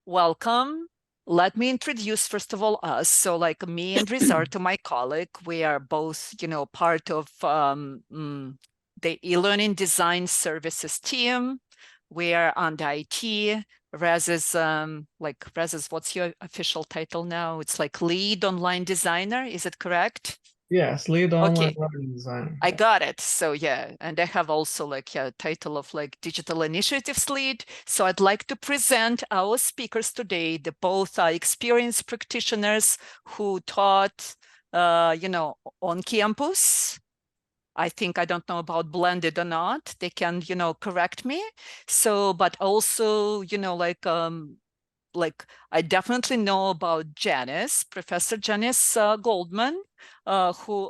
Welcome. Let me introduce, first of all, us. So like me and Rizarto, my colleague, we are both, part of the e-learning design services team. We are on the IT. Rez is what's your official title now? It's like lead online designer. Is it correct? Yes, lead online Okay. learning designer. I Yeah. got it. So yeah, and I have also like a title of like digital initiatives lead. So I'd like to present our speakers today. The both are experienced practitioners who taught, on campus. I don't know about blended or not. They can, correct me. So, but also, like I definitely know about Janice, Professor Janice Goldman, who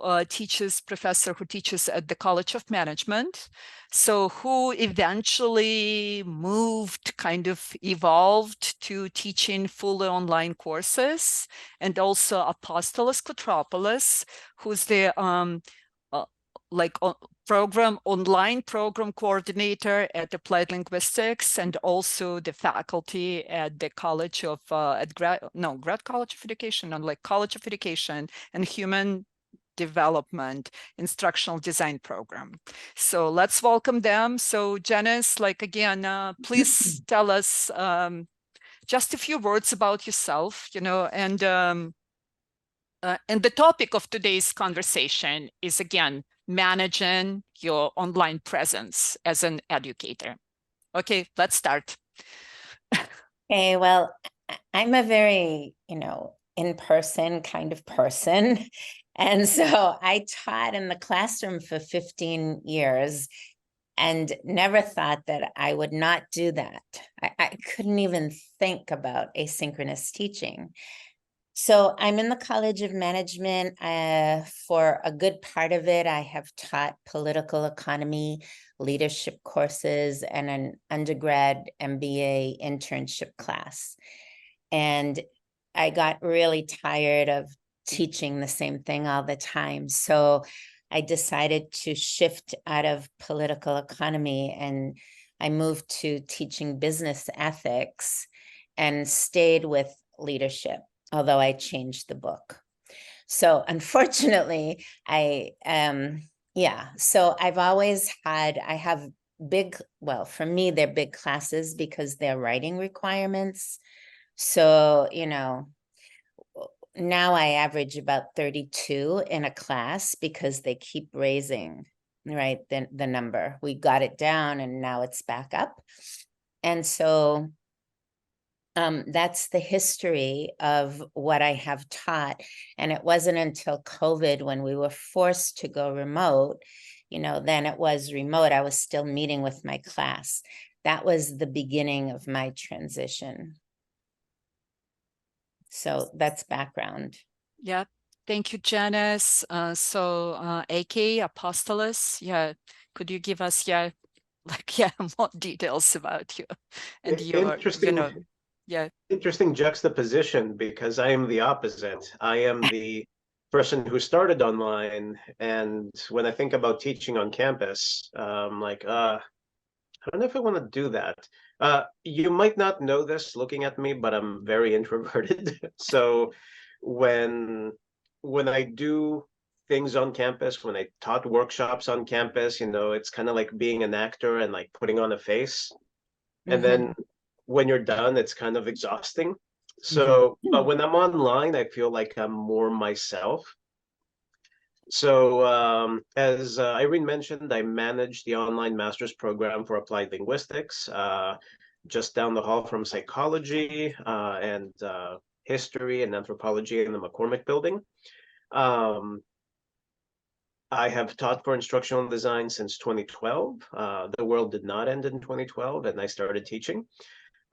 professor who teaches at the College of Management. So who eventually moved, kind of evolved to teaching fully online courses, and also Apostolos Kotropoulos, who's the uh, like online program coordinator at Applied Linguistics, and also the faculty at the College of Grad College of Education, on like College of Education and Human Development Instructional Design Program. So let's welcome them. So Janice, like again, please tell us just a few words about yourself, and the topic of today's conversation is, again, managing your online presence as an educator. Okay, let's start. Okay, well, I'm a very, in-person kind of person. And so I taught in the classroom for 15 years and never thought that I would not do that. I couldn't even think about asynchronous teaching. So I'm in the College of Management. For a good part of it, I have taught political economy, leadership courses, and an undergrad MBA internship class. And I got really tired of teaching the same thing all the time. So I decided to shift out of political economy, and I moved to teaching business ethics and stayed with leadership, although I changed the book. So unfortunately, so I have well, for me, they're big classes because they're writing requirements. So, now I average about 32 in a class because they keep raising, right, the number. We got it down and now it's back up. And so that's the history of what I have taught. And it wasn't until COVID, when we were forced to go remote, then it was remote. I was still meeting with my class. That was the beginning of my transition. So that's background. Yeah, thank you, Janice. AK Apostolos, yeah, could you give us, more details about you and your, Interesting, yeah. interesting juxtaposition, because I am the opposite. I am the person who started online, and when I think about teaching on campus, I don't know if I want to do that. You might not know this looking at me, but I'm very introverted. So when when I do things on campus, when I taught workshops on campus, it's kind of like being an actor and like putting on a face. And then when you're done, it's kind of exhausting. So, but when I'm online, I feel like I'm more myself. So, as Irene mentioned, I manage the online master's program for applied linguistics, just down the hall from psychology and history and anthropology in the McCormick building. Um, I have taught for instructional design since 2012. The world did not end in 2012, and I started teaching.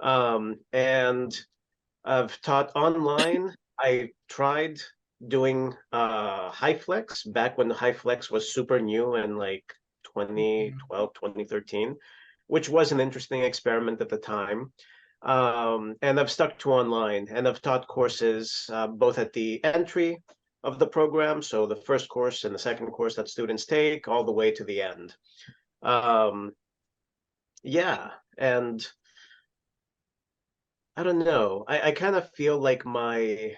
And I've taught online. I tried doing HyFlex back when the HyFlex was super new in like 2012, 2013, which was an interesting experiment at the time. And I've stuck to online, and I've taught courses both at the entry of the program, so the first course and the second course that students take, all the way to the end. Um, yeah, and I don't know. I kind of feel like my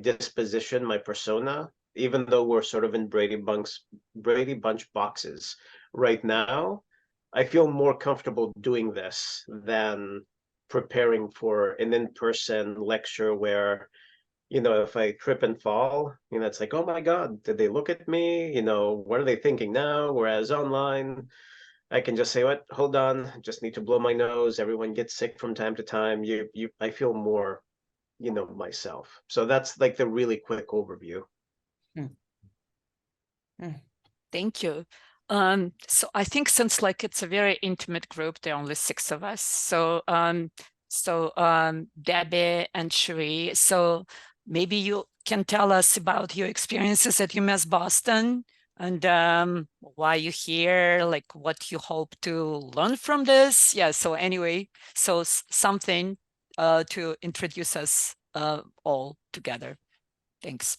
disposition, my persona, even though we're sort of in Brady Bunch boxes right now, I feel more comfortable doing this than preparing for an in-person lecture where, you know, if I trip and fall, you know, it's like, oh my God, did they look at me? You know, what are they thinking now? Whereas online, I can just say, what, hold on, just need to blow my nose. Everyone gets sick from time to time. I feel more, you know, myself. So that's like the really quick overview. Thank you. So I think since like it's a very intimate group, there are only 6 of us. So Debbie and Cherie, so maybe you can tell us about your experiences at UMass Boston and why you're here, like what you hope to learn from this. Yeah, so anyway, so something to introduce us all together. Thanks.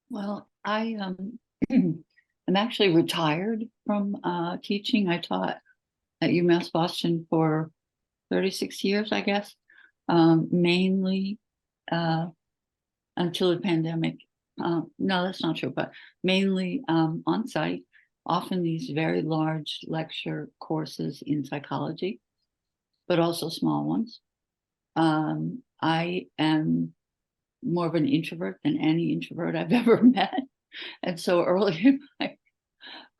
Well, I'm actually retired from teaching. I taught at UMass Boston for 36 years, I guess, mainly until the pandemic. No, that's not true, but mainly on site, often these very large lecture courses in psychology, but also small ones. I am more of an introvert than any introvert I've ever met. And so early in my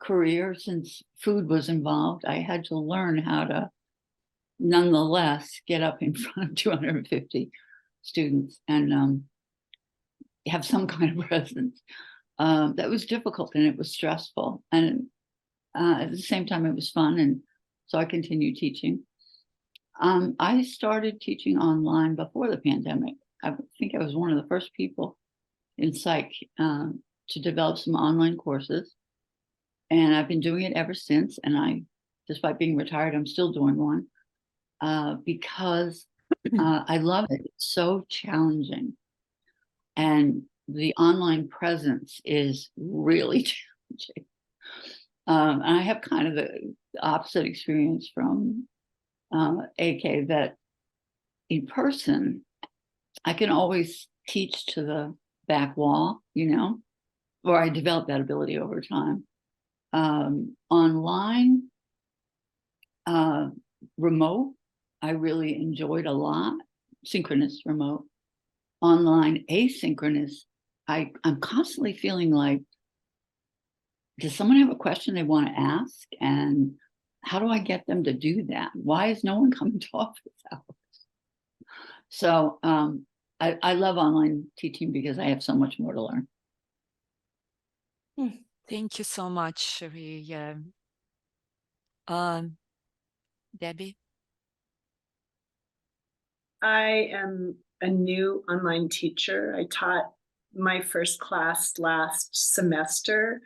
career, since food was involved, I had to learn how to nonetheless get up in front of 250 students and have some kind of presence. That was difficult and it was stressful. And at the same time, it was fun. And so I continued teaching. I started teaching online before the pandemic. I think I was one of the first people in psych to develop some online courses. And I've been doing it ever since. And despite being retired, I'm still doing one because I love it. It's so challenging. And the online presence is really challenging. And I have kind of the opposite experience from AK, that in person, I can always teach to the back wall, you know, or I developed that ability over time. Online, remote, I really enjoyed a lot. Synchronous remote. Online asynchronous, I'm constantly feeling like, does someone have a question they want to ask? And how do I get them to do that? Why is no one coming to office hours? So I love online teaching because I have so much more to learn. Thank you so much, Cherie. Yeah. Debbie? I am a new online teacher. I taught my first class last semester.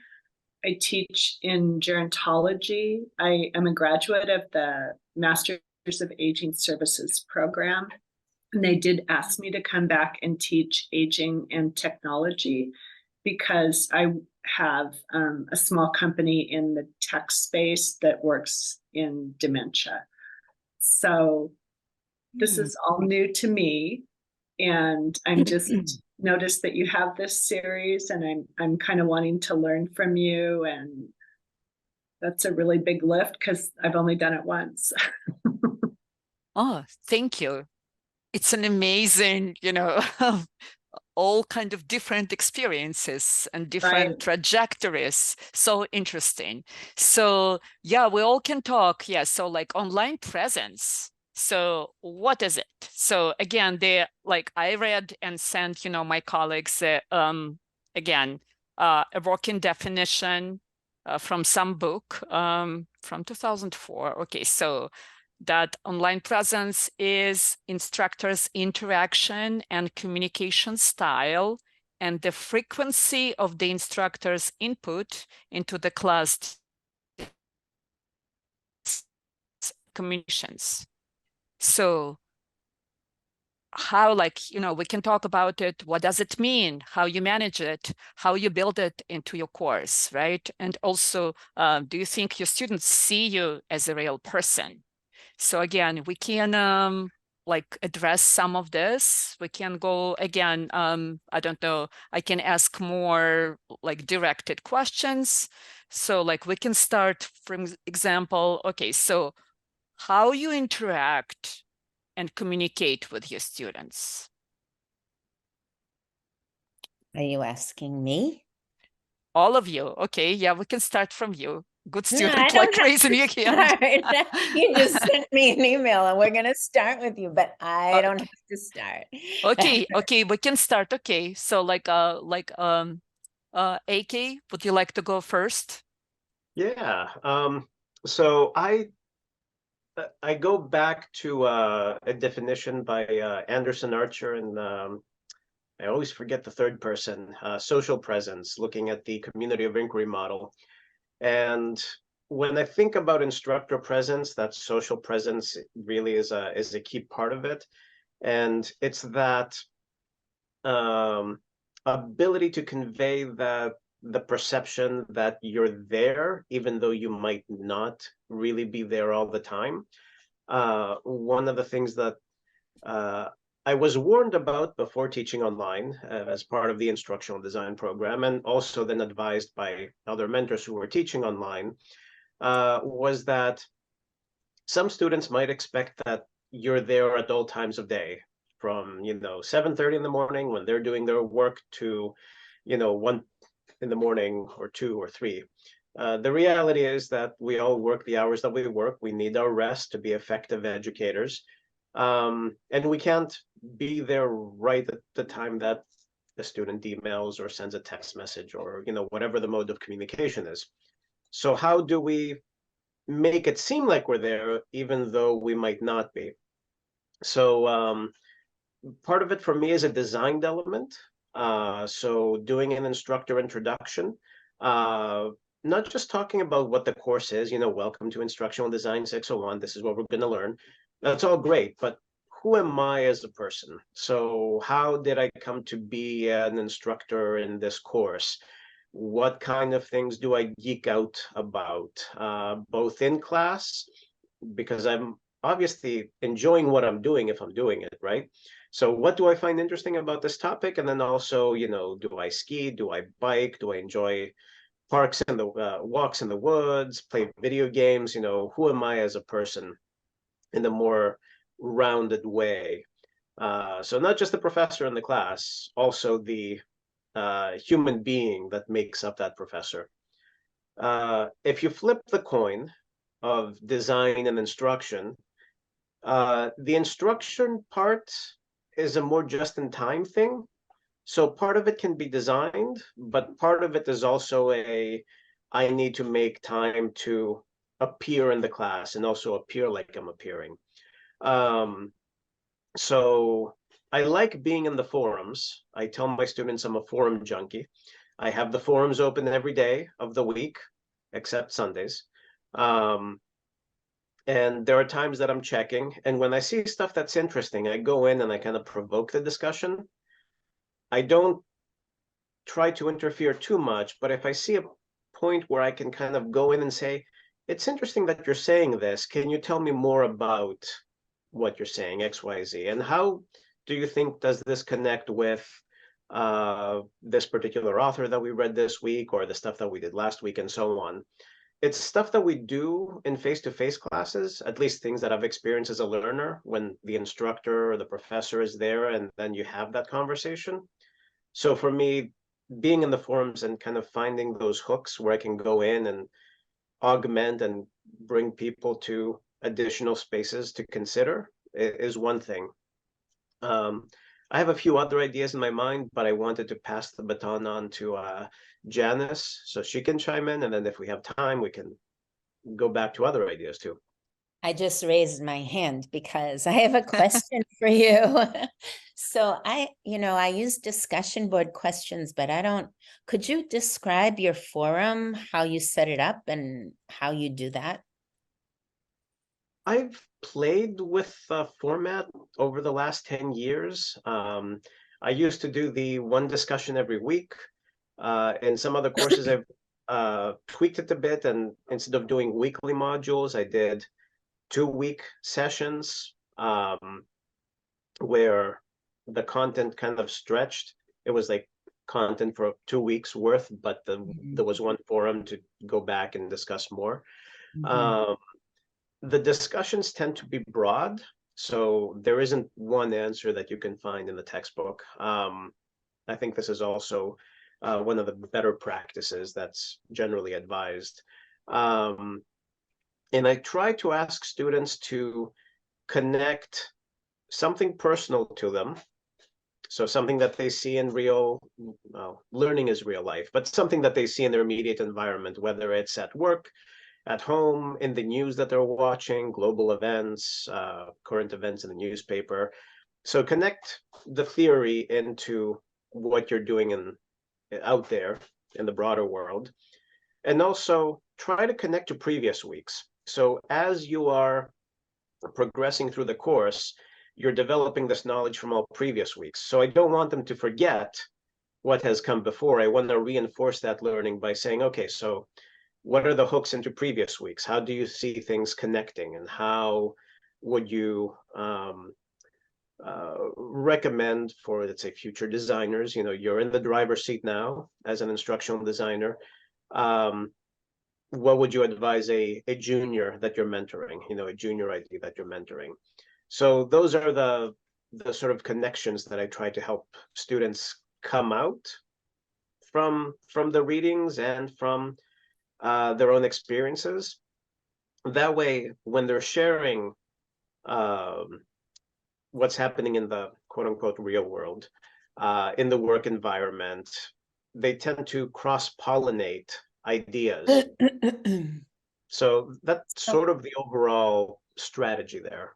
I teach in gerontology. I am a graduate of the Masters of Aging Services program. And they did ask me to come back and teach aging and technology because I have a small company in the tech space that works in dementia. So this is all new to me, and I'm just noticed that you have this series, and I'm kind of wanting to learn from you, and that's a really big lift because I've only done it once. Oh, thank you. It's an amazing, you know, all kind of different experiences and different trajectories. So interesting. So yeah, we all can talk. Yeah, so like online presence. So what is it? So again, I read and sent, you know, my colleagues again a working definition from some book from 2004. Okay, so that online presence is instructors' interaction and communication style and the frequency of the instructor's input into the class communications. So how, like, we can talk about it. What does it mean? How you manage it? How you build it into your course, right? And also, do you think your students see you as a real person? So again, we can like address some of this. We can go again, I don't know, I can ask more like directed questions. So like we can start from example, okay, so how you interact and communicate with your students. Are you asking me? All of you. Okay, yeah, we can start from you. Good No, student, I like don't have raising to your hand. start. You just sent me an email and we're going to start with you, but I don't have to start. Okay, we can start. Okay, so like AK, would you like to go first? Yeah. So I go back to a definition by Anderson Archer, and I always forget the third person, social presence, looking at the community of inquiry model. And when I think about instructor presence, that social presence really is a key part of it. And it's that ability to convey that the perception that you're there, even though you might not really be there all the time. One of the things that I was warned about before teaching online as part of the instructional design program, and also then advised by other mentors who were teaching online, was that some students might expect that you're there at all times of day, from 7:30 in the morning when they're doing their work to 1 in the morning or 2 or 3. The reality is that we all work the hours that we work. We need our rest to be effective educators. And we can't be there right at the time that the student emails or sends a text message, or whatever the mode of communication is. So how do we make it seem like we're there even though we might not be? So part of it for me is a designed element. So doing an instructor introduction, not just talking about what the course is, welcome to Instructional Design 601, this is what we're going to learn. That's all great, but who am I as a person? So how did I come to be an instructor in this course? What kind of things do I geek out about, both in class, because I'm obviously enjoying what I'm doing if I'm doing it, right? So what do I find interesting about this topic? And then also, do I ski? Do I bike? Do I enjoy parks and the walks in the woods, play video games? Who am I as a person in a more rounded way? So not just the professor in the class, also the human being that makes up that professor. If you flip the coin of design and instruction, the instruction part is a more just-in-time thing. So part of it can be designed, but part of it is also I need to make time to appear in the class and also appear like I'm appearing. So I like being in the forums. I tell my students I'm a forum junkie. I have the forums open every day of the week, except Sundays. And there are times that I'm checking, and when I see stuff that's interesting, I go in and I kind of provoke the discussion. I don't try to interfere too much, but if I see a point where I can kind of go in and say, it's interesting that you're saying this, can you tell me more about what you're saying, X, Y, Z, and how do you think does this connect with this particular author that we read this week, or the stuff that we did last week, and so on. It's stuff that we do in face-to-face classes, at least things that I've experienced as a learner, when the instructor or the professor is there and then you have that conversation. So for me, being in the forums and kind of finding those hooks where I can go in and augment and bring people to additional spaces to consider is one thing. I have a few other ideas in my mind, but I wanted to pass the baton on to Janice so she can chime in, and then if we have time, we can go back to other ideas too. I just raised my hand because I have a question for you. So I use discussion board questions, but could you describe your forum, how you set it up and how you do that? I've played with the format over the last 10 years. I used to do the one discussion every week. In some other courses, I've tweaked it a bit, and instead of doing weekly modules, I did 2-week sessions where the content kind of stretched. It was like content for 2 weeks worth, but there was one forum to go back and discuss more. The discussions tend to be broad, so there isn't one answer that you can find in the textbook. I think this is also one of the better practices that's generally advised. And I try to ask students to connect something personal to them. So something that they see in real, well, learning is real life, but something that they see in their immediate environment, whether it's at work, at home, in the news that they're watching, global events, current events in the newspaper. So connect the theory into what you're doing out there in the broader world. And also try to connect to previous weeks. So as you are progressing through the course, you're developing this knowledge from all previous weeks. So I don't want them to forget what has come before. I want to reinforce that learning by saying, okay, so what are the hooks into previous weeks? How do you see things connecting? And how would you recommend for, let's say, future designers? You're in the driver's seat now as an instructional designer. What would you advise a junior that you're mentoring, a junior ID that you're mentoring? So those are the sort of connections that I try to help students come out from the readings and from their own experiences. That way, when they're sharing what's happening in the quote unquote real world, in the work environment, they tend to cross-pollinate ideas. So that's sort of the overall strategy there.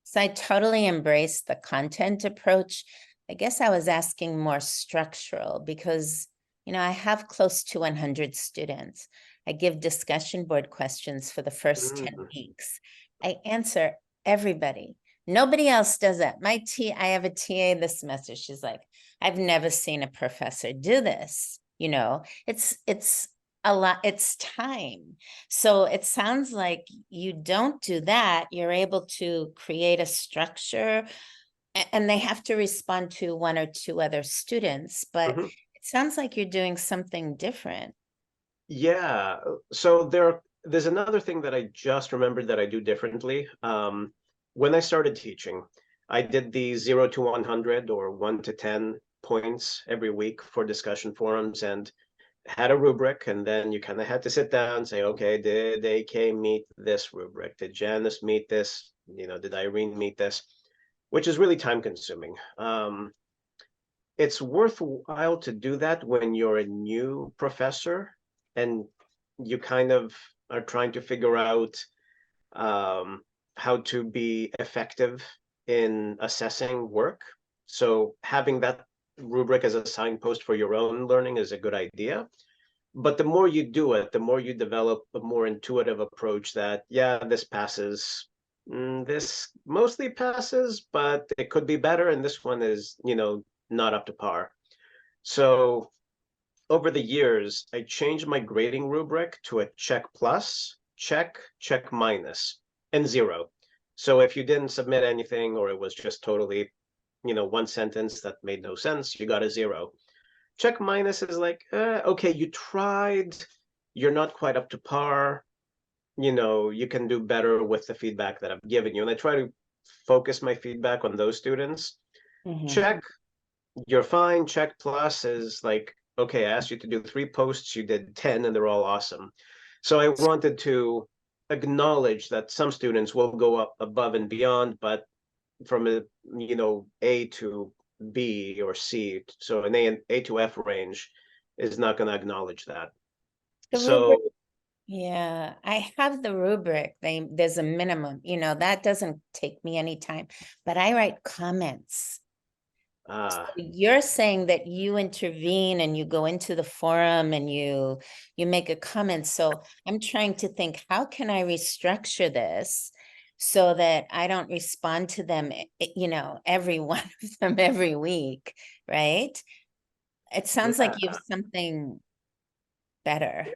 So I totally embrace the content approach. I guess I was asking more structural because, I have close to 100 students. I give discussion board questions for the first 10 weeks. I answer everybody. Nobody else does that. I have a TA this semester. She's like, I've never seen a professor do this. It's a lot, it's time. So it sounds like you don't do that. You're able to create a structure and they have to respond to 1 or 2 other students, but it sounds like you're doing something different. Yeah. So there's another thing that I just remembered that I do differently. When I started teaching, I did the 0 to 100 or 1 to 10 points every week for discussion forums, and had a rubric, and then you kind of had to sit down and say, okay, did AK meet this rubric? Did Janice meet this? Did Irene meet this? Which is really time consuming. It's worthwhile to do that when you're a new professor and you kind of are trying to figure out how to be effective in assessing work. So having that rubric as a signpost for your own learning is a good idea. But the more you do it, the more you develop a more intuitive approach that, yeah, this passes, this mostly passes, but it could be better, and this one is, not up to par. So over the years, I changed my grading rubric to a check plus, check minus, and 0. So if you didn't submit anything, or it was just totally, one sentence that made no sense, you got a 0. Check minus is like, okay, you tried, you're not quite up to par, you can do better with the feedback that I've given you. And I try to focus my feedback on those students. Check, you're fine. Check plus is like, okay, I asked you to do 3 posts, you did 10, and they're all awesome. So I wanted to acknowledge that some students will go up above and beyond, but from A to B or C, so an A to F range is not going to acknowledge that. Yeah, I have the rubric. There's a minimum, that doesn't take me any time, but I write comments. So you're saying that you intervene and you go into the forum and you make a comment. So I'm trying to think, how can I restructure this so that I don't respond to them, you know, every one of them every week, right? It sounds like you have something better.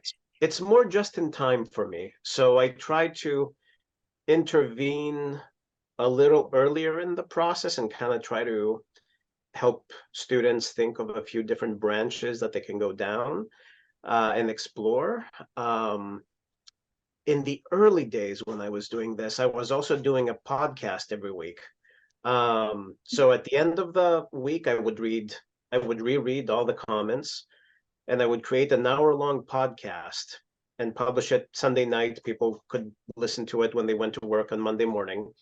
It's more just in time for me. So I try to intervene a little earlier in the process and kind of try to help students think of a few different branches that they can go down and explore. In the early days when I was doing this, I was also doing a podcast every week. So at the end of the week, I would reread all the comments, and I would create an hour-long podcast and publish it Sunday night. People could listen to it when they went to work on Monday morning.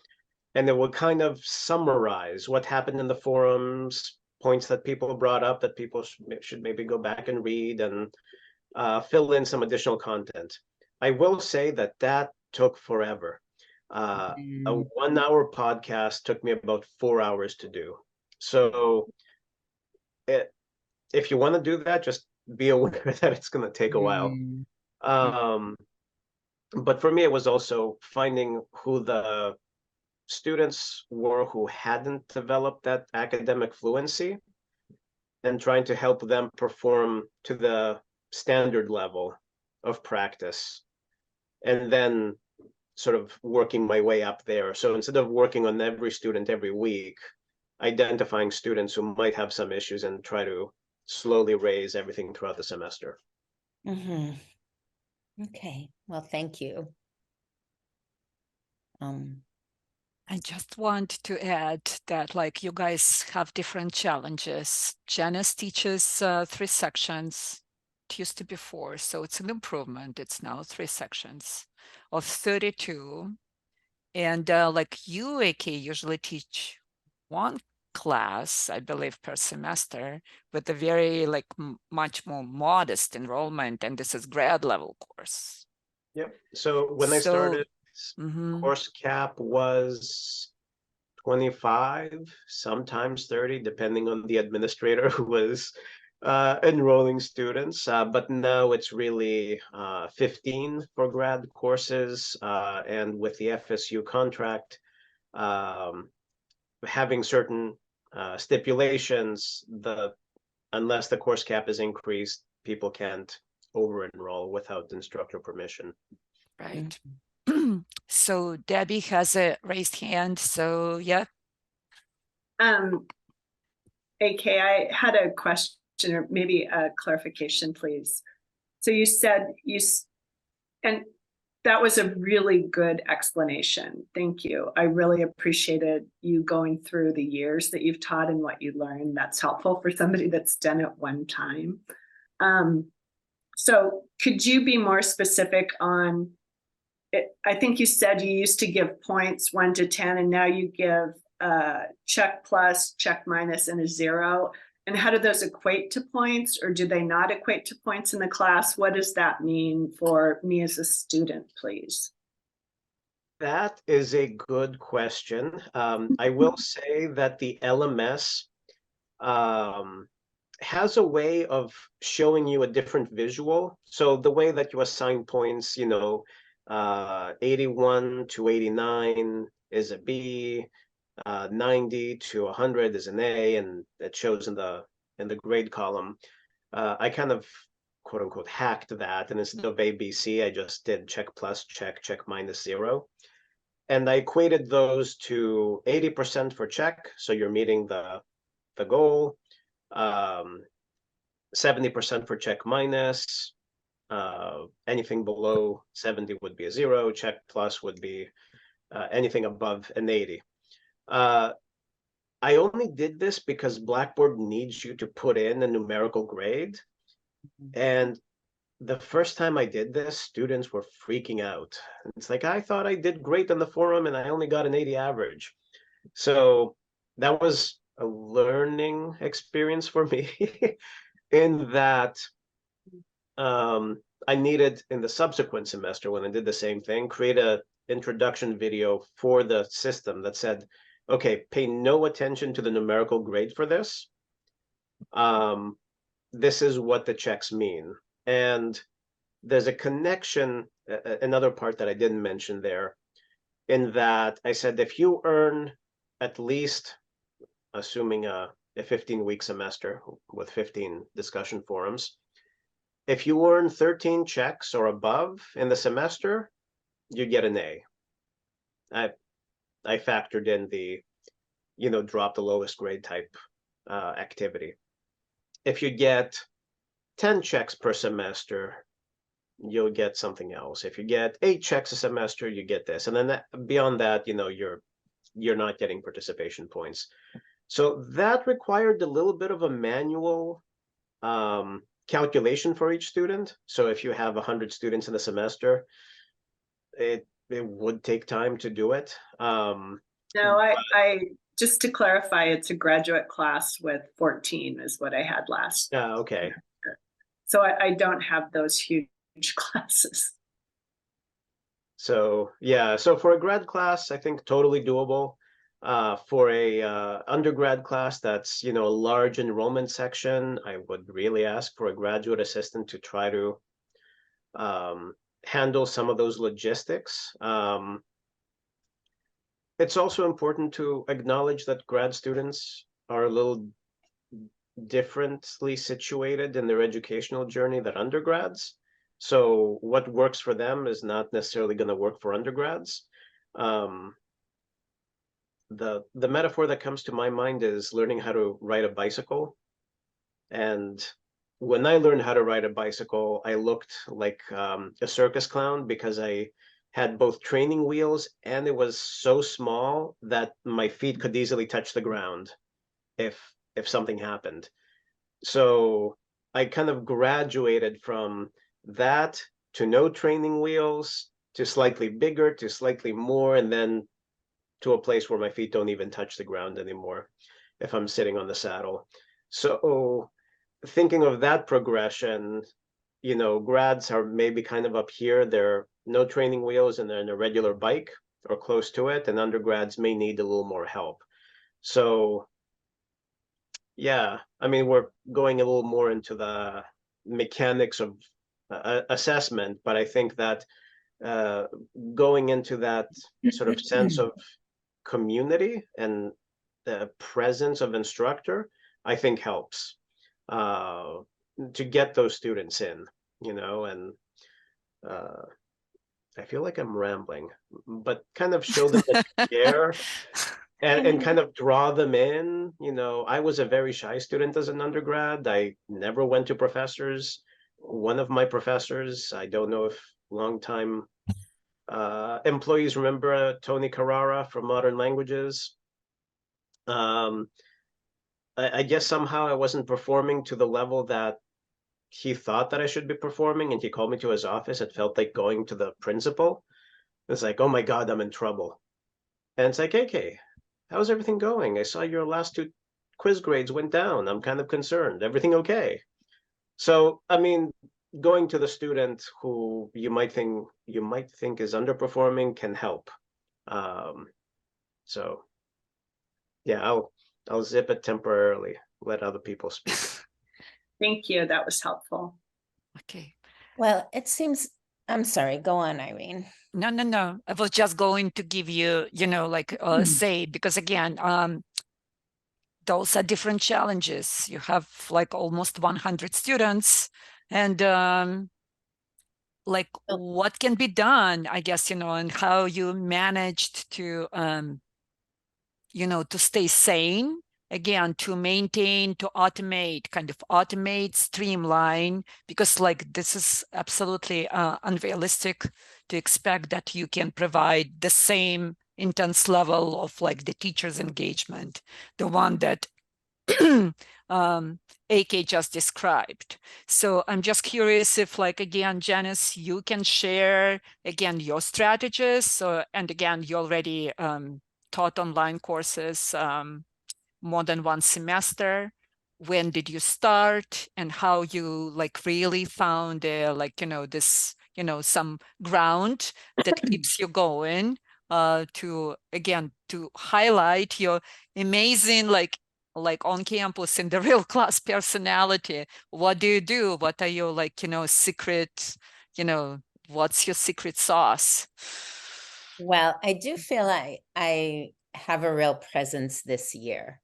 And it would kind of summarize what happened in the forums, points that people brought up that people should maybe go back and read, and fill in some additional content. I will say that that took forever. A 1 hour podcast took me about 4 hours to do. So if you want to do that, just be aware that it's going to take a while. But for me, it was also finding who the students were who hadn't developed that academic fluency and trying to help them perform to the standard level of practice, and then sort of working my way up there. So instead of working on every student every week, identifying students who might have some issues and try to slowly raise everything throughout the semester. Okay, well, thank you. I just want to add that, like, you guys have different challenges. Janice teaches 3 sections. It used to be 4, so it's an improvement. It's now 3 sections of 32. And like you, AK, usually teach 1 class, I believe, per semester, with a very like much more modest enrollment, and this is grad level course. Yep. So when I started, Mhm. course cap was 25, sometimes 30, depending on the administrator who was enrolling students. But now it's really 15 for grad courses. And with the FSU contract, having certain stipulations, unless the course cap is increased, people can't over-enroll without instructor permission. Right. So Debbie has a raised hand, so yeah. AK, I had a question or maybe a clarification, please. So you said and that was a really good explanation. Thank you. I really appreciated you going through the years that you've taught and what you learned. That's helpful for somebody that's done it one time. So could you be more specific on it? I think you said you used to give points 1 to 10, and now you give check plus, check minus, and a 0. And how do those equate to points, or do they not equate to points in the class? What does that mean for me as a student, please? That is a good question. I will say that the LMS has a way of showing you a different visual. So the way that you assign points, 81 to 89 is a B, 90 to 100 is an A, and it shows in the grade column. I kind of quote unquote hacked that, and instead of A, B, C, I just did check plus, check minus 0. And I equated those to 80% for check, so you're meeting the goal, 70% for check minus, anything below 70 would be a 0, check plus would be anything above an 80. I only did this because Blackboard needs you to put in a numerical grade. And the first time I did this, students were freaking out. It's like, I thought I did great on the forum and I only got an 80 average. So that was a learning experience for me in that I needed, in the subsequent semester, when I did the same thing, create an introduction video for the system that said, okay, pay no attention to the numerical grade for this. This is what the checks mean. And there's a connection, another part that I didn't mention there. in that I said, if you earn at least, assuming a 15-week semester with 15 discussion forums, if you earn 13 checks or above in the semester, you get an A. I factored in the, drop the lowest grade type activity. If you get 10 checks per semester, you'll get something else. If you get 8 checks a semester, you get this. And then beyond that, you're not getting participation points. So that required a little bit of a manual calculation for each student. So if you have 100 students in a semester, it would take time to do it. No, I just to clarify, it's a graduate class with 14 is what I had last. Okay. So I don't have those huge classes. So yeah, so for a grad class, I think totally doable. For a undergrad class that's, a large enrollment section, I would really ask for a graduate assistant to try to handle some of those logistics. It's also important to acknowledge that grad students are a little differently situated in their educational journey than undergrads. So what works for them is not necessarily going to work for undergrads. The metaphor that comes to my mind is learning how to ride a bicycle. And when I learned how to ride a bicycle, I looked like a circus clown because I had both training wheels, and it was so small that my feet could easily touch the ground if something happened. So I kind of graduated from that to no training wheels, to slightly bigger, to slightly more, and then to a place where my feet don't even touch the ground anymore if I'm sitting on the saddle. So thinking of that progression, grads are maybe kind of up here. They're no training wheels and they're in a regular bike or close to it, and undergrads may need a little more help. So yeah, I mean, we're going a little more into the mechanics of assessment, but I think that going into that sort of sense of community and the presence of instructor, I think helps to get those students in, and I feel like I'm rambling, but kind of show them that you care and kind of draw them in. I was a very shy student as an undergrad. I never went to professors. One of my professors, I don't know if longtime employees remember Tony Carrara from Modern Languages. I guess somehow I wasn't performing to the level that he thought that I should be performing, and he called me to his office. It felt like going to the principal. It's like, oh my God, I'm in trouble. And it's like, okay, how's everything going? I saw your last 2 quiz grades went down. I'm kind of concerned. Everything okay? So, I mean, going to the student who you might think is underperforming can help. So yeah, I'll zip it temporarily, let other people speak. Thank you. That was helpful. Okay. Well, it seems, I'm sorry, go on, Irene. No. I was just going to give you, say, because again, those are different challenges. You have like almost 100 students, and what can be done, I guess, and how you managed to, to stay sane, again, to maintain, to automate, streamline, because this is absolutely unrealistic to expect that you can provide the same intense level of the teacher's engagement, the one that AK just described. So I'm just curious if again, Janice, you can share again your strategies. And again, you already taught online courses more than one semester. When did you start, and how you really found this some ground that keeps you going to highlight your amazing on campus in the real class personality. What do you do? What are your secret, what's your secret sauce? Well, I do feel I have a real presence this year.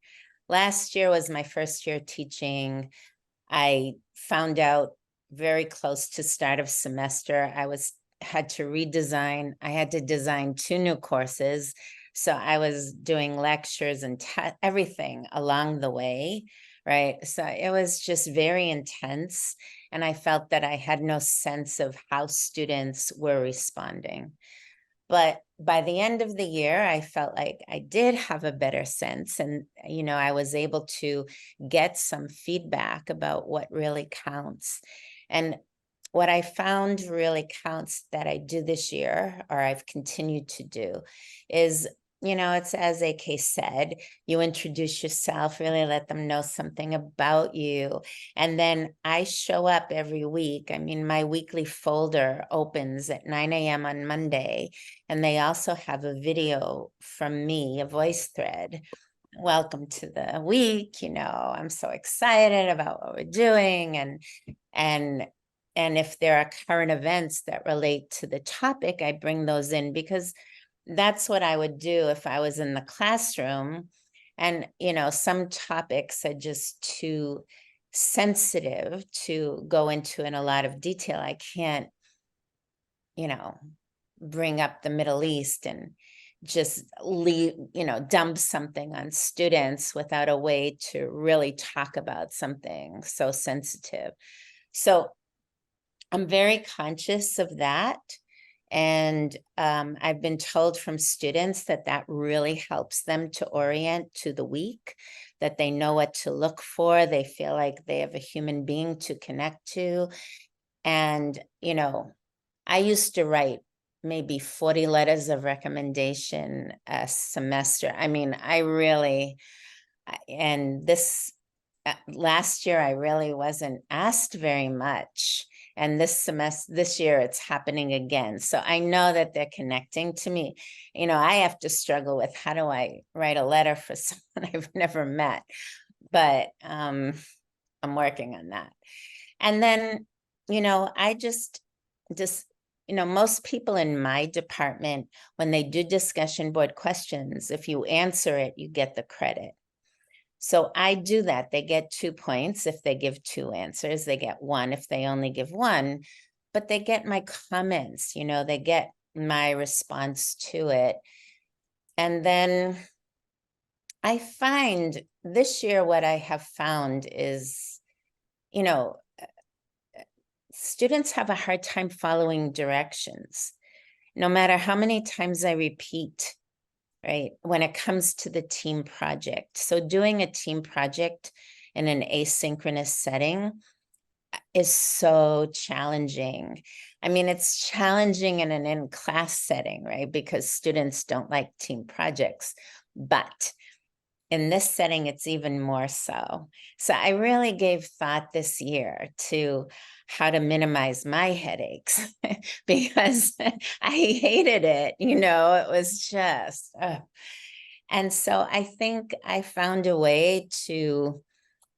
Last year was my first year teaching. I found out very close to start of semester, had to redesign. I had to design 2 new courses. So I was doing lectures and everything along the way, right? So it was just very intense. And I felt that I had no sense of how students were responding. But by the end of the year, I felt like I did have a better sense. And, I was able to get some feedback about what really counts. And what I found really counts that I do this year, or I've continued to do, is, it's as AK said, you introduce yourself, really let them know something about you. And then I show up every week. I mean, my weekly folder opens at 9 a.m. on Monday. And they also have a video from me, a voice thread. Welcome to the week. I'm so excited about what we're doing. And if there are current events that relate to the topic, I bring those in, because that's what I would do if I was in the classroom. And, some topics are just too sensitive to go into in a lot of detail. I can't, bring up the Middle East and just leave, dump something on students without a way to really talk about something so sensitive. So I'm very conscious of that. And I've been told from students that that really helps them to orient to the week, that they know what to look for. They feel like they have a human being to connect to. And, I used to write maybe 40 letters of recommendation a semester. I mean, and this last year, I really wasn't asked very much. And this year, it's happening again. So I know that they're connecting to me. I have to struggle with, how do I write a letter for someone I've never met? But I'm working on that. And then, I just, most people in my department, when they do discussion board questions, if you answer it, you get the credit. So I do that. They get 2 points if they give 2 answers. They get 1 if they only give 1, but they get my comments, they get my response to it. And then I find this year, what I have found is, students have a hard time following directions, no matter how many times I repeat, right? When it comes to the team project. So doing a team project in an asynchronous setting is so challenging. I mean, it's challenging in an in-class setting, right? Because students don't like team projects, but in this setting, it's even more so. So I really gave thought this year to how to minimize my headaches because I hated it. It was just, and so I think I found a way to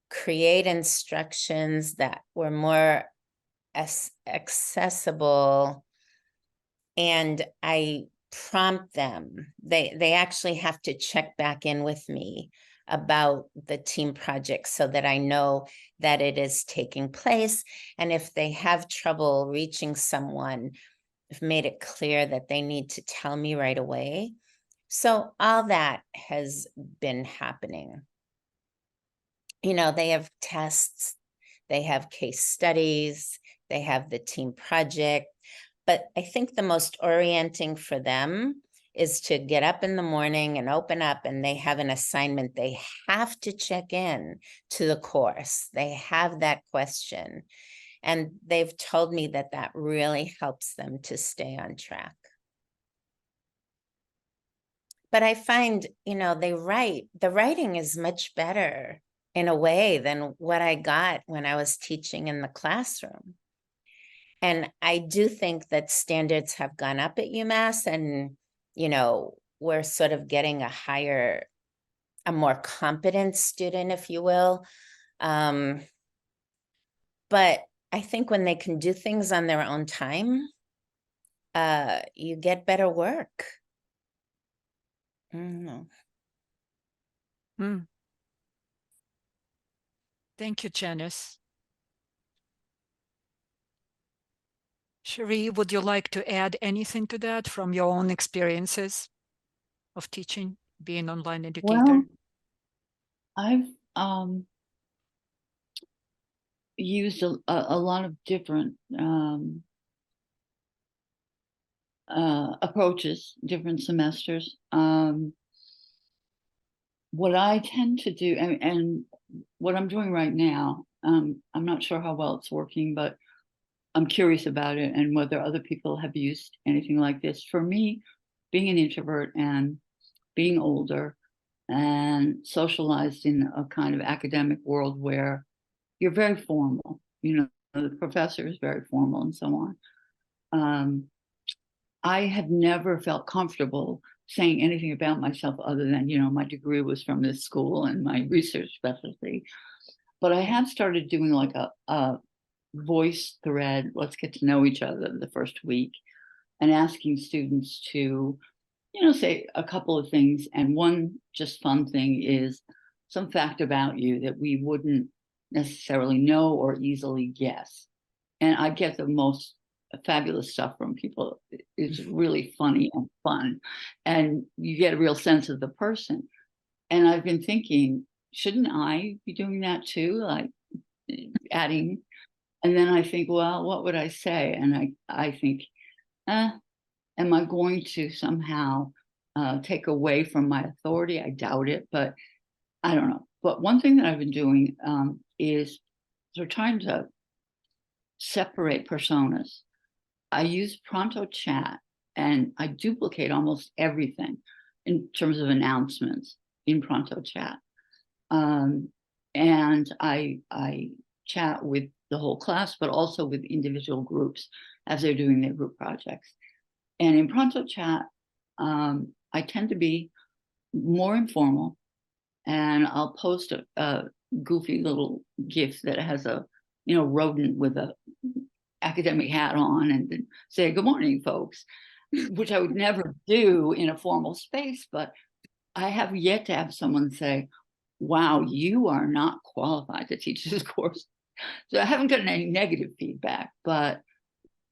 create instructions that were more accessible, and I prompt them. They actually have to check back in with me about the team project so that I know that it is taking place. And if they have trouble reaching someone, I've made it clear that they need to tell me right away. So all that has been happening. They have tests, they have case studies, they have the team project. But I think the most orienting for them is to get up in the morning and open up, and they have an assignment. They have to check in to the course. They have that question. And they've told me that that really helps them to stay on track. But I find, the writing is much better in a way than what I got when I was teaching in the classroom. And I do think that standards have gone up at UMass, and, we're sort of getting a more competent student, if you will. But I think when they can do things on their own time, you get better work. No. Hmm. Thank you, Janice. Cherie, would you like to add anything to that from your own experiences of teaching, being online educator? Well, I've used a lot of different approaches, different semesters. What I tend to do, and what I'm doing right now, I'm not sure how well it's working, but I'm curious about it and whether other people have used anything like this. For me, being an introvert and being older and socialized in a kind of academic world where you're very formal, you know, the professor is very formal and so on. I have never felt comfortable saying anything about myself other than, you know, my degree was from this school and my research specialty. But I have started doing like a voice thread, let's get to know each other the first week, and asking students to, you know, say a couple of things. And one just fun thing is some fact about you that we wouldn't necessarily know or easily guess. And I get the most fabulous stuff from people. It's really funny and fun. And you get a real sense of the person. And I've been thinking, shouldn't I be doing that too? Like adding, and then I think, well, what would I say? And I think, am I going to somehow take away from my authority? I doubt it, but I don't know. But one thing that I've been doing is sort of trying to separate personas. I use Pronto Chat and I duplicate almost everything in terms of announcements in Pronto Chat. And I chat with the whole class, but also with individual groups as they're doing their group projects. And in Pronto Chat, I tend to be more informal, and I'll post a goofy little GIF that has a, you know, rodent with a academic hat on and then say, good morning, folks, which I would never do in a formal space. But I have yet to have someone say, wow, you are not qualified to teach this course. So I haven't gotten any negative feedback, but,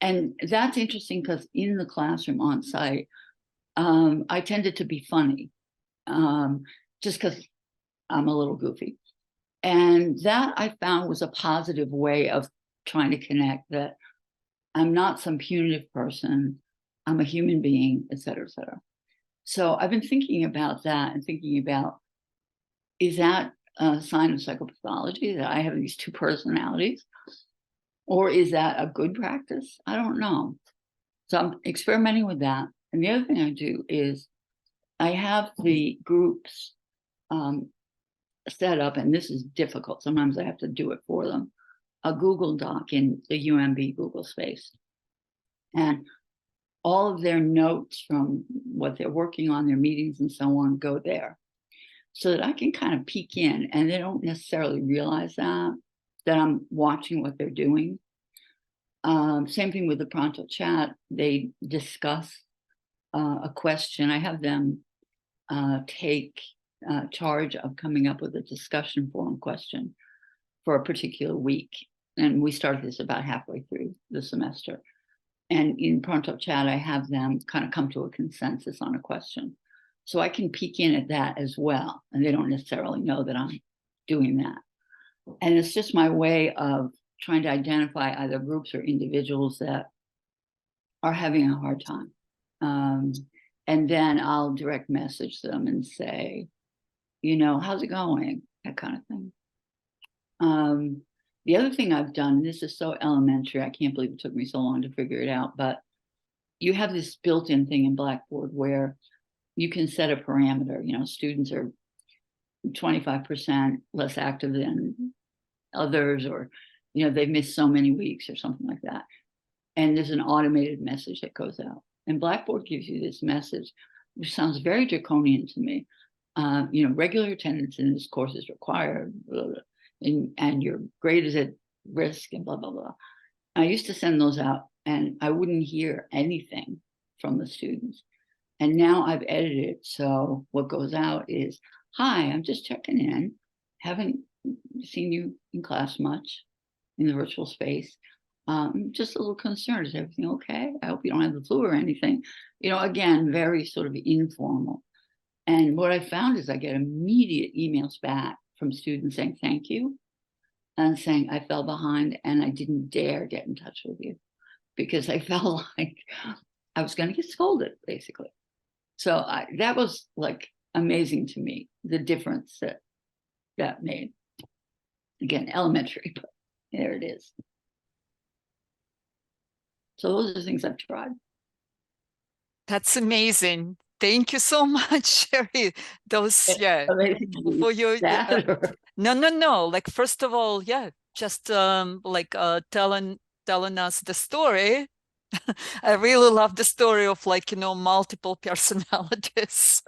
and that's interesting because in the classroom on site, I tended to be funny, just because I'm a little goofy. And that I found was a positive way of trying to connect, that I'm not some punitive person, I'm a human being, et cetera, et cetera. So I've been thinking about that and thinking about, is that a sign of psychopathology that I have these two personalities? Or is that a good practice? I don't know. So I'm experimenting with that. And the other thing I do is I have the groups set up, and this is difficult. Sometimes I have to do it for them, a Google Doc in the UMB Google space. And all of their notes from what they're working on, their meetings and so on, go there. So that I can kind of peek in, and they don't necessarily realize that I'm watching what they're doing. Same thing with the Pronto Chat. They discuss a question. I have them take charge of coming up with a discussion forum question for a particular week. And we started this about halfway through the semester. And in Pronto Chat, I have them kind of come to a consensus on a question. So I can peek in at that as well. And they don't necessarily know that I'm doing that. And it's just my way of trying to identify either groups or individuals that are having a hard time. And then I'll direct message them and say, you know, how's it going? That kind of thing. The other thing I've done, and this is so elementary, I can't believe it took me so long to figure it out, but you have this built-in thing in Blackboard where you can set a parameter. You know, students are 25% less active than others, or, you know, they've missed so many weeks or something like that. And there's an automated message that goes out. And Blackboard gives you this message, which sounds very draconian to me. You know, regular attendance in this course is required, blah, blah, and your grade is at risk, and blah, blah, blah. I used to send those out and I wouldn't hear anything from the students. And now I've edited it. So what goes out is, hi, I'm just checking in. Haven't seen you in class much in the virtual space. Just a little concerned. Is everything okay? I hope you don't have the flu or anything. You know, again, very sort of informal. And what I found is I get immediate emails back from students saying thank you and saying I fell behind and I didn't dare get in touch with you because I felt like I was going to get scolded, basically. So that was like amazing to me, the difference that that made. Again, elementary, but there it is. So those are the things I've tried. That's amazing. Thank you so much, Sherry. Those, yeah, for your, no. Like, first of all, yeah, just like telling us the story. I really love the story of, like, you know, multiple personalities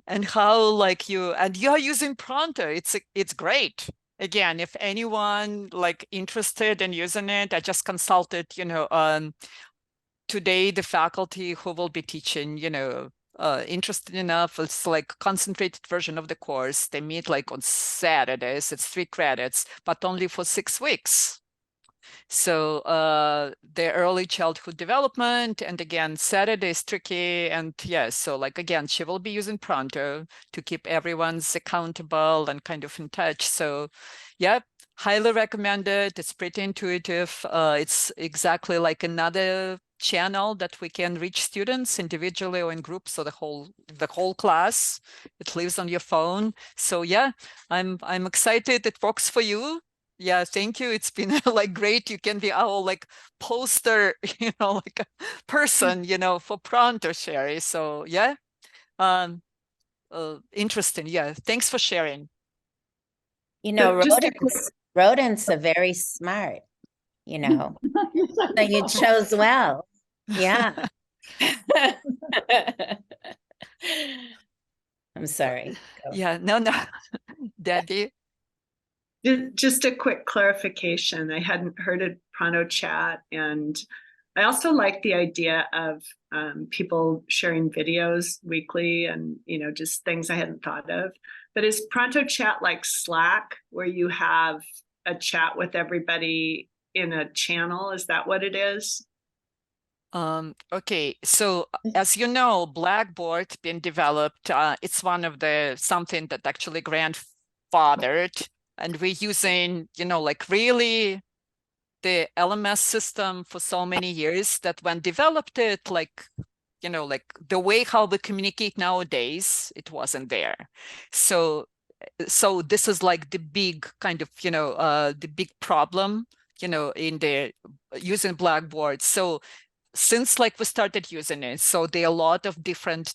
and how, like, you are using Pronto. It's great. Again, if anyone like interested in using it, I just consulted, you know, today the faculty who will be teaching, you know, interested enough. It's like concentrated version of the course. They meet like on Saturdays. It's 3 credits, but only for 6 weeks. So the early childhood development, and again, Saturday is tricky. And yeah, so like, again, she will be using Pronto to keep everyone's accountable and kind of in touch. So yeah, highly recommended. It's pretty intuitive. It's exactly like another channel that we can reach students individually or in groups, so the whole class. It lives on your phone. So yeah, I'm excited it works for you. Yeah, thank you. It's been like great. You can be our like poster, you know, like a person, you know, for Pronto, Sherry. So yeah, interesting. Yeah, thanks for sharing. You know, But just a rodents are very smart, you know, so you chose well. Yeah. I'm sorry. Go. Yeah, no, Debbie. Just a quick clarification. I hadn't heard of Pronto Chat, and I also like the idea of people sharing videos weekly and, you know, just things I hadn't thought of. But is Pronto Chat like Slack, where you have a chat with everybody in a channel? Is that what it is? Okay, so as you know, Blackboard been developed. It's one of the something that actually grandfathered, and we're using, you know, like really the LMS system for so many years that when developed it, like, you know, like the way how we communicate nowadays, it wasn't there. So this is like the big kind of, you know, the big problem, you know, in the using Blackboard. So since like we started using it, so there are a lot of different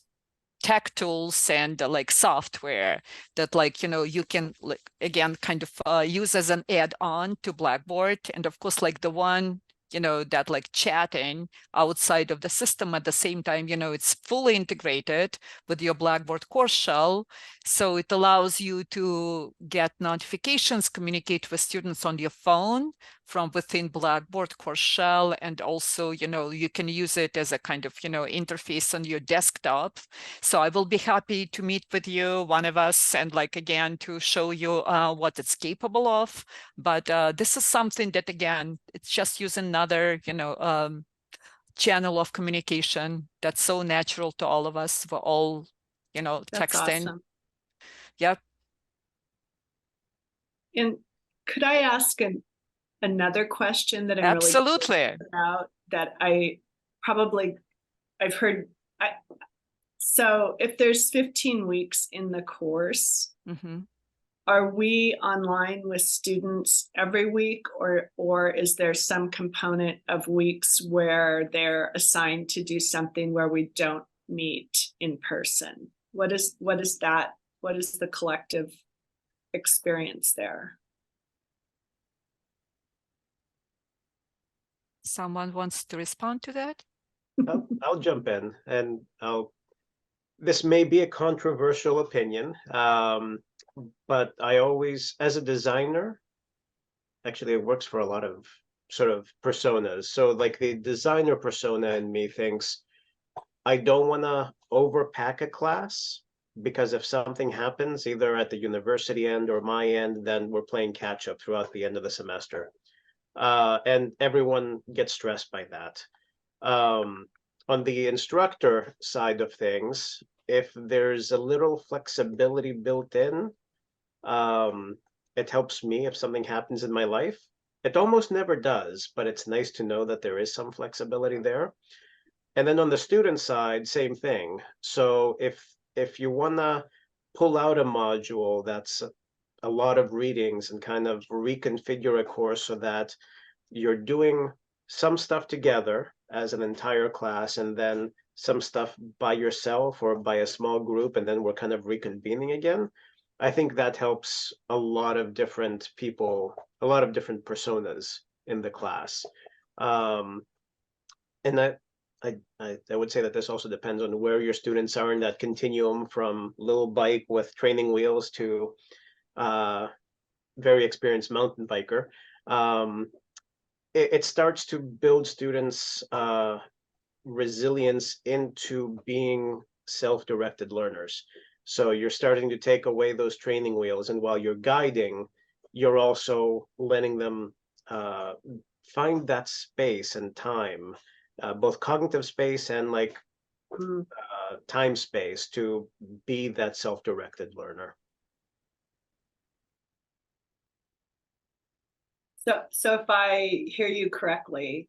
tech tools and like software that, like, you know, you can like again kind of use as an add-on to Blackboard. And of course, like the one, you know, that like chatting outside of the system at the same time, you know, it's fully integrated with your Blackboard course shell. So it allows you to get notifications, communicate with students on your phone from within Blackboard course shell. And also, you know, you can use it as a kind of, you know, interface on your desktop. So I will be happy to meet with you, one of us, and like, again, to show you what it's capable of. But this is something that, again, it's just use another, you know, channel of communication that's so natural to all of us. We're all, you know, That's texting. awesome. Yep. And could I ask another question that I'm really Absolutely. curious about that I've heard. So if there's 15 weeks in the course, Mm-hmm. are we online with students every week, or is there some component of weeks where they're assigned to do something where we don't meet in person? What is that? What is the collective experience there? Someone wants to respond to that? I'll jump in, and this may be a controversial opinion, but I always, as a designer, actually it works for a lot of sort of personas. So like the designer persona in me thinks, I don't want to overpack a class, because if something happens either at the university end or my end, then we're playing catch up throughout the end of the semester. And everyone gets stressed by that. On the instructor side of things, if there's a little flexibility built in, it helps me if something happens in my life. It almost never does, but it's nice to know that there is some flexibility there. And then on the student side, same thing. So if you wanna pull out a module that's a lot of readings and kind of reconfigure a course so that you're doing some stuff together as an entire class and then some stuff by yourself or by a small group, and then we're kind of reconvening again. I think that helps a lot of different people, a lot of different personas in the class. And I would say that this also depends on where your students are in that continuum, from little bike with training wheels to very experienced mountain biker. It starts to build students' resilience into being self-directed learners. So you're starting to take away those training wheels, and while you're guiding, you're also letting them find that space and time, both cognitive space and like time space, to be that self-directed learner. So if I hear you correctly,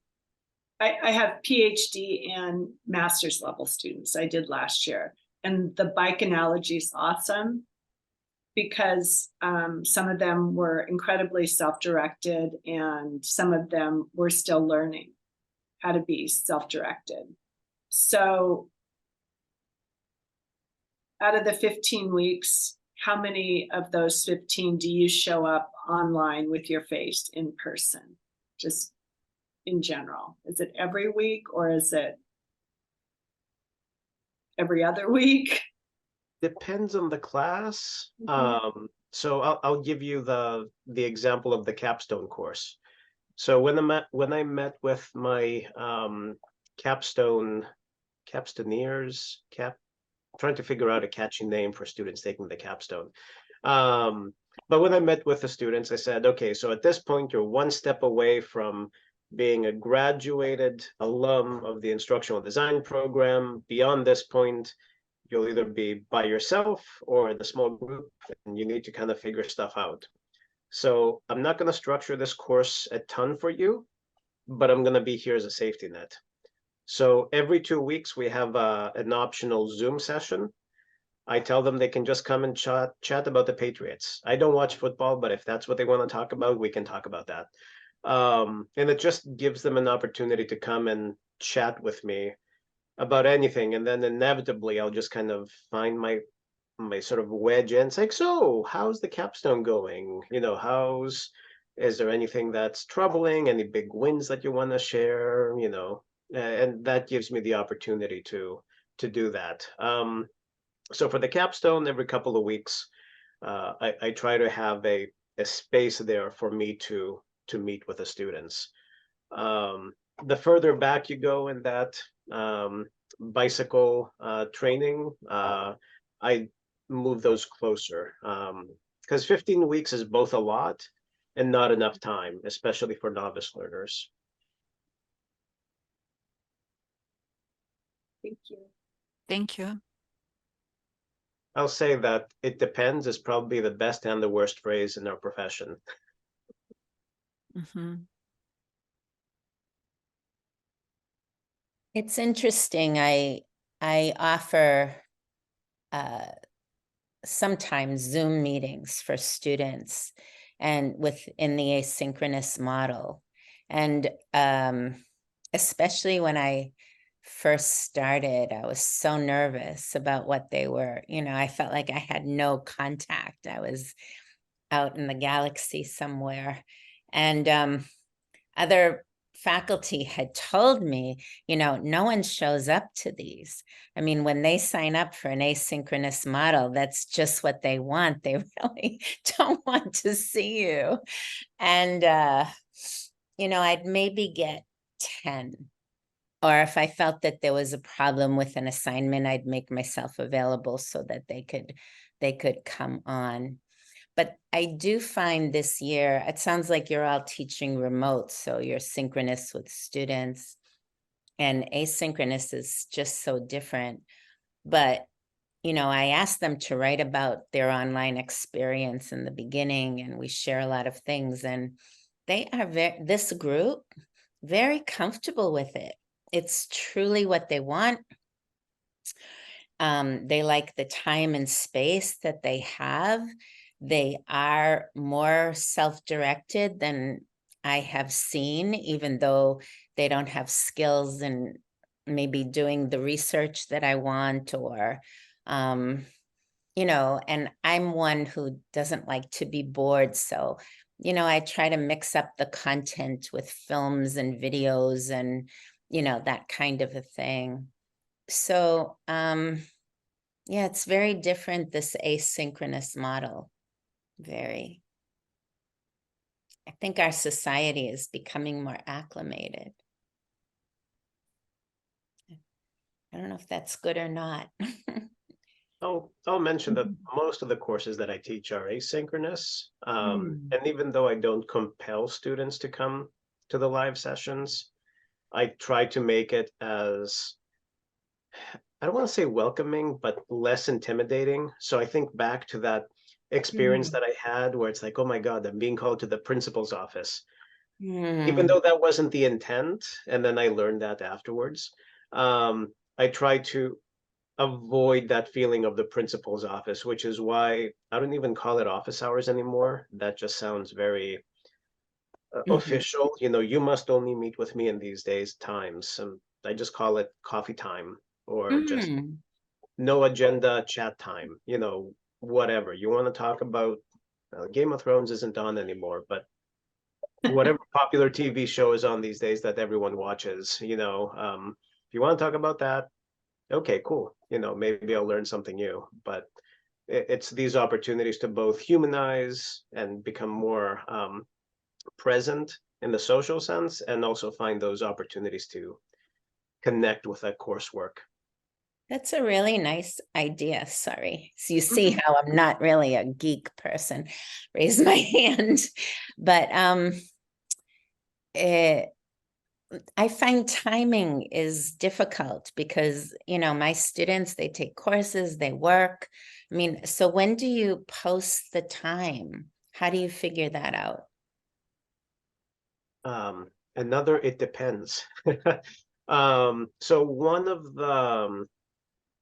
I have PhD and master's level students I did last year. And the bike analogy is awesome because some of them were incredibly self-directed and some of them were still learning how to be self-directed. So out of the 15 weeks, how many of those 15 do you show up online with your face in person? Just in general, is it every week or is it every other week? Depends on the class. So I'll give you the example of the capstone course. So when I met with my capstoneers, trying to figure out a catchy name for students taking the capstone. But when I met with the students, I said, okay, so at this point, you're one step away from being a graduated alum of the instructional design program. Beyond this point, you'll either be by yourself or in a small group, and you need to kind of figure stuff out. So I'm not going to structure this course a ton for you, but I'm going to be here as a safety net. So every 2 weeks, we have an optional Zoom session. I tell them they can just come and chat about the Patriots. I don't watch football, but if that's what they want to talk about, we can talk about that. And it just gives them an opportunity to come and chat with me about anything. And then inevitably, I'll just kind of find my sort of wedge in. It's like, so how's the capstone going? You know, is there anything that's troubling? Any big wins that you want to share? You know, and that gives me the opportunity to do that. So for the capstone, every couple of weeks, I try to have a space there for me to meet with the students. The further back you go in that bicycle training, I move those closer, because 15 weeks is both a lot and not enough time, especially for novice learners. Thank you. Thank you. I'll say that it depends is probably the best and the worst phrase in our profession. It's interesting. I offer sometimes Zoom meetings for students and within the asynchronous model. And especially when I first started, I was so nervous about what they were. You know, I felt like I had no contact. I was out in the galaxy somewhere. And other faculty had told me, you know, no one shows up to these. I mean, when they sign up for an asynchronous model, that's just what they want. They really don't want to see you. And, you know, I'd maybe get 10 or if I felt that there was a problem with an assignment, I'd make myself available so that they could come on. But I do find this year, it sounds like you're all teaching remote, so you're synchronous with students, and asynchronous is just so different. But I asked them to write about their online experience in the beginning, and we share a lot of things, and they are this group very comfortable with it. It's truly what they want. They like the time and space that they have. They are more self-directed than I have seen, even though they don't have skills in maybe doing the research that I want, or and I'm one who doesn't like to be bored. So, I try to mix up the content with films and videos and, that kind of a thing. So, yeah, it's very different, this asynchronous model. Very. I think our society is becoming more acclimated. I don't know if that's good or not. I'll mention that most of the courses that I teach are asynchronous. And even though I don't compel students to come to the live sessions, I try to make it as, I don't want to say welcoming, but less intimidating. So I think back to that experience that I had where it's like, oh my God, I'm being called to the principal's office. Even though that wasn't the intent, and then I learned that afterwards. I try to avoid that feeling of the principal's office, which is why I don't even call it office hours anymore. That just sounds very official. You must only meet with me in these days times. And I just call it coffee time, or just no agenda chat time, whatever. You want to talk about, Game of Thrones isn't on anymore, but whatever popular TV show is on these days that everyone watches, if you want to talk about that, okay, cool. Maybe I'll learn something new, but it's these opportunities to both humanize and become more present in the social sense, and also find those opportunities to connect with that coursework. That's a really nice idea. Sorry. So you see how I'm not really a geek person. Raise my hand. But I find timing is difficult because, my students, they take courses, they work. I mean, so when do you post the time? How do you figure that out? It depends. So one of the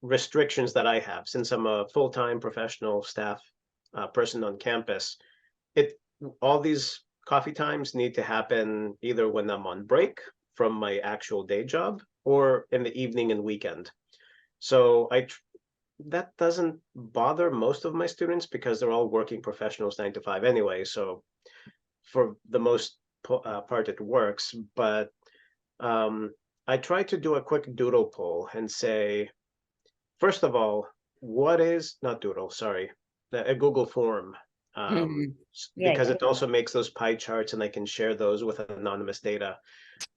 restrictions that I have, since I'm a full-time professional staff person on campus, all these coffee times need to happen either when I'm on break from my actual day job or in the evening and weekend. So that doesn't bother most of my students because they're all working professionals 9 to 5 anyway. So for the most part, it works. But I try to do a quick doodle poll and say, first of all, not doodle, sorry, a Google form. Because it also makes those pie charts, and I can share those with anonymous data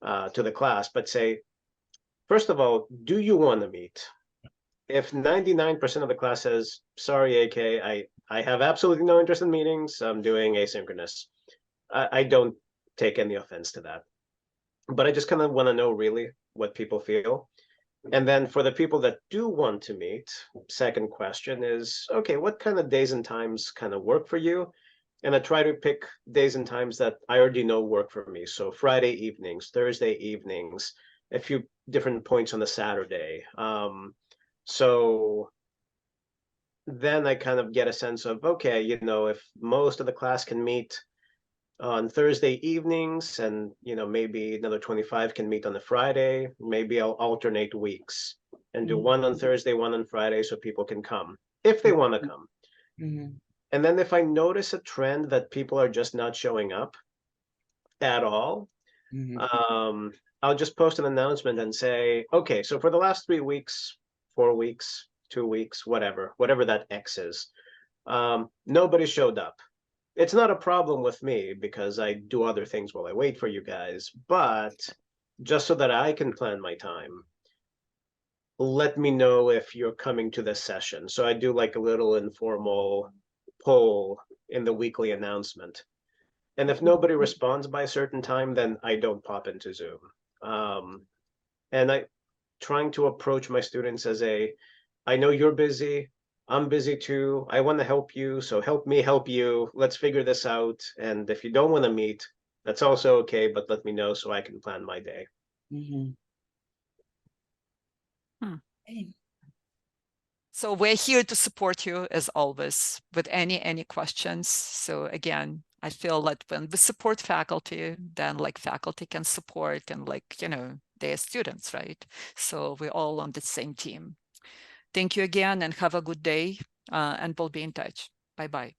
to the class. But say, first of all, do you want to meet? If 99% of the class says, sorry, AK, I have absolutely no interest in meetings, I'm doing asynchronous, I don't take any offense to that. But I just kind of want to know really what people feel. And then for the people that do want to meet, second question is, okay, what kind of days and times kind of work for you? And I try to pick days and times that I already know work for me. So Friday evenings, Thursday evenings, a few different points on the Saturday. So then I kind of get a sense of, okay, if most of the class can meet on Thursday evenings, and maybe another 25 can meet on the Friday, maybe I'll alternate weeks and do one on Thursday, one on Friday, so people can come if they want to come. And then if I notice a trend that people are just not showing up at all, I'll just post an announcement and say, okay, so for the last 3 weeks, 4 weeks, 2 weeks, whatever that X is, nobody showed up. It's not a problem with me because I do other things while I wait for you guys, but just so that I can plan my time, let me know if you're coming to this session. So I do like a little informal poll in the weekly announcement. And if nobody responds by a certain time, then I don't pop into Zoom. And I trying to approach my students as I know you're busy, I'm busy too, I want to help you, so help me help you, let's figure this out. And if you don't want to meet, that's also okay, but let me know so I can plan my day. Mhm. So we're here to support you as always with any questions. So again, I feel that when we support faculty, then like faculty can support and like, you know, their students, right? So we're all on the same team. Thank you again and have a good day, and we'll be in touch. Bye-bye.